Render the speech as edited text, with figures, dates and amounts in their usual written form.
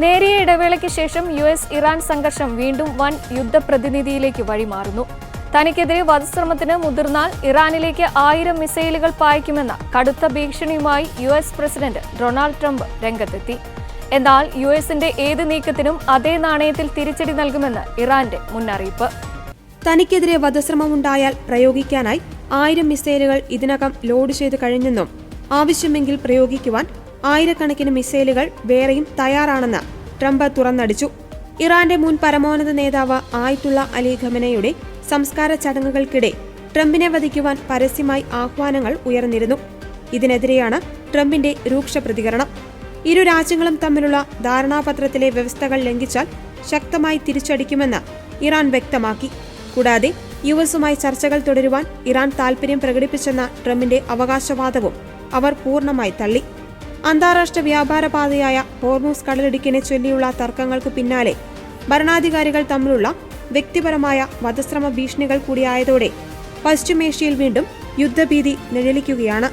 നേരിയ ഇടവേളയ്ക്ക് ശേഷം US-ഇറാൻ സംഘർഷം വീണ്ടും വൻ യുദ്ധപ്രതിനിധിയിലേക്ക് വഴിമാറുന്നു. തനിക്കെതിരെ വധശ്രമത്തിന് മുതിർന്നാൽ ഇറാനിലേക്ക് 1000 മിസൈലുകൾ പായിക്കുമെന്ന കടുത്ത ഭീഷണിയുമായി US പ്രസിഡന്റ് ഡൊണാൾഡ് ട്രംപ് രംഗത്തെത്തി. എന്നാൽ US-ന്റെ ഏത് നീക്കത്തിനും അതേ നാണയത്തിൽ തിരിച്ചടി നൽകുമെന്ന് ഇറാന്റെ മുന്നറിയിപ്പ്. തനിക്കെതിരെ വധശ്രമമുണ്ടായാൽ പ്രയോഗിക്കാനായി 1000 മിസൈലുകൾ ഇതിനകം ലോഡ് ചെയ്ത് കഴിഞ്ഞെന്നും ആവശ്യമെങ്കിൽ പ്രയോഗിക്കുവാൻ ആയിരക്കണക്കിന് മിസൈലുകൾ വേറെയും തയ്യാറാണെന്ന് ട്രംപ് തുറന്നടിച്ചു. ഇറാന്റെ മുൻ പരമോന്നത നേതാവ് ആയത്തുള്ള അലി ഖമനയുടെ സംസ്കാര ചടങ്ങുകൾക്കിടെ ട്രംപിനെ വധിക്കുവാൻ പരസ്യമായി ആഹ്വാനങ്ങൾ ഉയർന്നിരുന്നു. ഇതിനെതിരെയാണ് ട്രംപിന്റെ രൂക്ഷ പ്രതികരണം. ഇരു രാജ്യങ്ങളും തമ്മിലുള്ള ധാരണാപത്രത്തിലെ വ്യവസ്ഥകൾ ലംഘിച്ചാൽ ശക്തമായി തിരിച്ചടിക്കുമെന്ന് ഇറാൻ വ്യക്തമാക്കി. കൂടാതെ US-ഉമായി ചർച്ചകൾ തുടരുവാൻ ഇറാൻ താൽപര്യം പ്രകടിപ്പിച്ചെന്ന ട്രംപിന്റെ അവകാശവാദവും അവർ പൂർണ്ണമായി തള്ളി. അന്താരാഷ്ട്ര വ്യാപാര പാതയായ ഹോർമൂസ് കടലിടുക്കിനെ ചൊല്ലിയുള്ള തർക്കങ്ങൾക്ക് പിന്നാലെ ഭരണാധികാരികൾ തമ്മിലുള്ള വ്യക്തിപരമായ വധശ്രമ ഭീഷണികൾ കൂടിയായതോടെ പശ്ചിമേഷ്യയിൽ വീണ്ടും യുദ്ധഭീതി നിഴലിക്കുകയാണ്.